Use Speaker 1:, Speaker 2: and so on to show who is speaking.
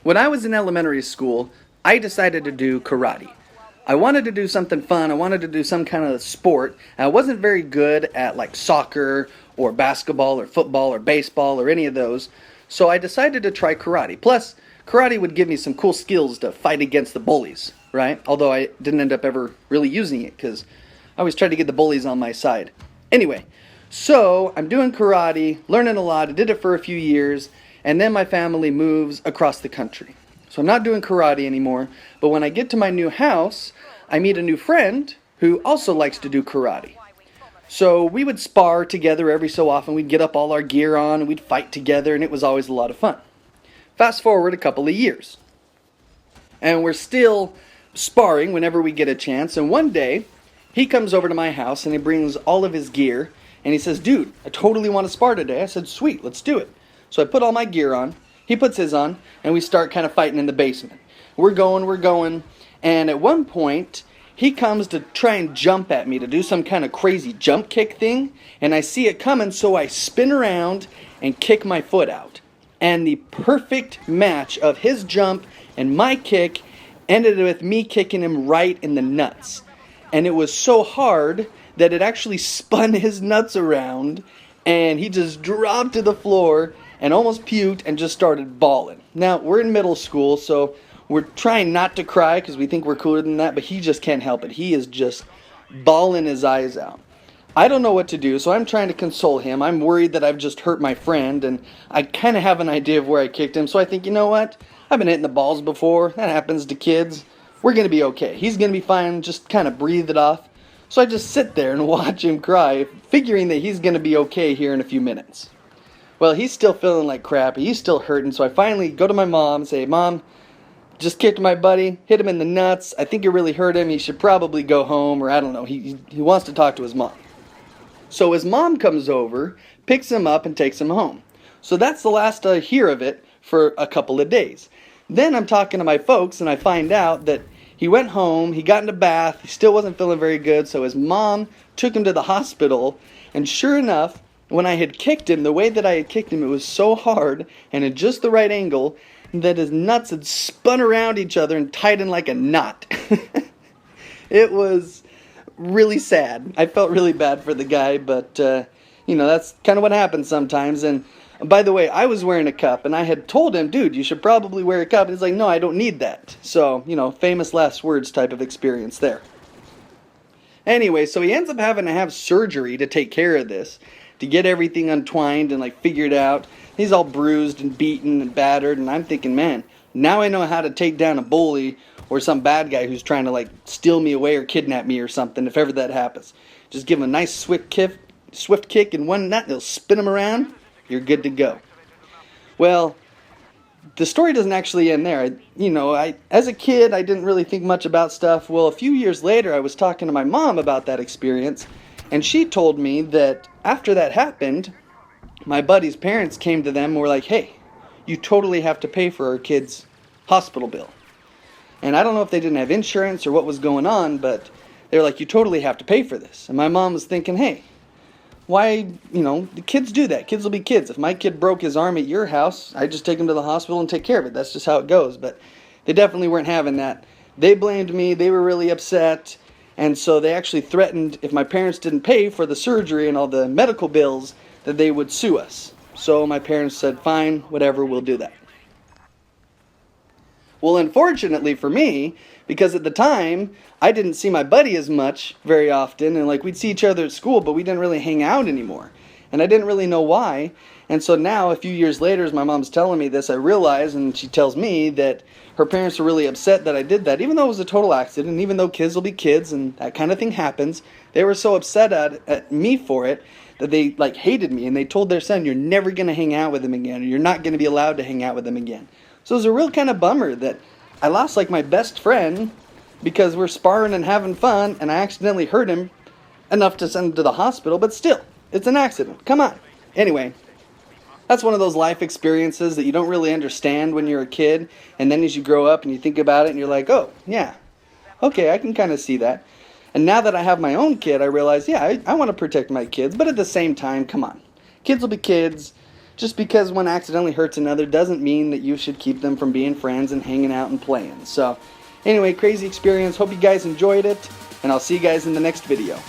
Speaker 1: When I was in elementary school, I decided to do karate. I wanted to do something fun. I wanted to do some kind of sport. I wasn't very good at like soccer or basketball or football or baseball or any of those. So I decided to try karate. Plus, karate would give me some cool skills to fight against the bullies, right? Although I didn't end up ever really using it because I always tried to get the bullies on my side. Anyway, so I'm doing karate, learning a lot. I did it for a few years, and then my family moves across the country. So I'm not doing karate anymore, but when I get to my new house, I meet a new friend who also likes to do karate. So we would spar together every so often. We'd get up all our gear on and we'd fight together, and it was always a lot of fun. Fast forward a couple of years, and we're still sparring whenever we get a chance, and one day he comes over to my house and he brings all of his gear, and he says, "Dude, I totally want to spar today." I said, "Sweet, let's do it." So I put all my gear on, he puts his on, and we start kind of fighting in the basement. We're going, and at one point, he comes to try and jump at me to do some kind of crazy jump kick thing, and I see it coming, so I spin around and kick my foot out. And the perfect match of his jump and my kick ended with me kicking him right in the nuts. And it was so hard that it actually spun his nuts around, and he just dropped to the floor and almost puked and just started bawling. Now, we're in middle school, so we're trying not to cry because we think we're cooler than that, but he just can't help it. He is just bawling his eyes out. I don't know what to do, so I'm trying to console him. I'm worried that I've just hurt my friend, and I kind of have an idea of where I kicked him, so I think, you know what? I've been hitting the balls before. That happens to kids. We're going to be okay. He's going to be fine. Just kind of breathe it off. So I just sit there and watch him cry, figuring that he's going to be okay here in a few minutes. Well, he's still feeling like crap. He's still hurting, so I finally go to my mom and say, "Mom, just kicked my buddy, hit him in the nuts. I think it really hurt him. He should probably go home," or I don't know. He wants to talk to his mom. So his mom comes over, picks him up, and takes him home. So that's the last I hear of it for a couple of days. Then I'm talking to my folks, and I find out that he went home, he got in a bath, he still wasn't feeling very good, so his mom took him to the hospital, and sure enough, when I had kicked him, the way that I had kicked him, it was so hard and at just the right angle that his nuts had spun around each other and tied in like a knot. It was really sad. I felt really bad for the guy, but, that's kind of what happens sometimes. And by the way, I was wearing a cup, and I had told him, "Dude, you should probably wear a cup." And he's like, "No, I don't need that." So, famous last words type of experience there. Anyway, so he ends up having to have surgery to take care of this, to get everything untwined and figured out. He's all bruised and beaten and battered, and I'm thinking, man, now I know how to take down a bully or some bad guy who's trying to steal me away or kidnap me or something, if ever that happens. Just give him a nice swift kick in one nut, and he'll spin him around. You're good to go. Well, the story doesn't actually end there. As a kid, I didn't really think much about stuff. Well, a few years later, I was talking to my mom about that experience, and she told me that after that happened, my buddy's parents came to them and were like, "Hey, you totally have to pay for our kid's hospital bill." And I don't know if they didn't have insurance or what was going on, but they were like, "You totally have to pay for this." And my mom was thinking, hey, why, the kids do that. Kids will be kids. If my kid broke his arm at your house, I just take him to the hospital and take care of it. That's just how it goes. But they definitely weren't having that. They blamed me. They were really upset. And so they actually threatened if my parents didn't pay for the surgery and all the medical bills, that they would sue us. So my parents said, "Fine, whatever, we'll do that." Well, unfortunately for me, because at the time, I didn't see my buddy as much very often, and we'd see each other at school, but we didn't really hang out anymore. And I didn't really know why. And so now, a few years later, as my mom's telling me this, I realize, and she tells me, that her parents were really upset that I did that, even though it was a total accident, and even though kids will be kids, and that kind of thing happens. They were so upset at me for it, that they hated me, and they told their son, "You're never going to hang out with him again, or you're not going to be allowed to hang out with him again." So it was a real kind of bummer that I lost my best friend because we're sparring and having fun, and I accidentally hurt him enough to send him to the hospital, but still, it's an accident. Come on. Anyway, that's one of those life experiences that you don't really understand when you're a kid, and then as you grow up and you think about it, and you're like, "Oh, yeah, okay, I can kind of see that." And now that I have my own kid, I realize, yeah, I want to protect my kids, but at the same time, come on. Kids will be kids. just because one accidentally hurts another doesn't mean that you should keep them from being friends and hanging out and playing. So anyway, crazy experience. Hope you guys enjoyed it, and I'll see you guys in the next video.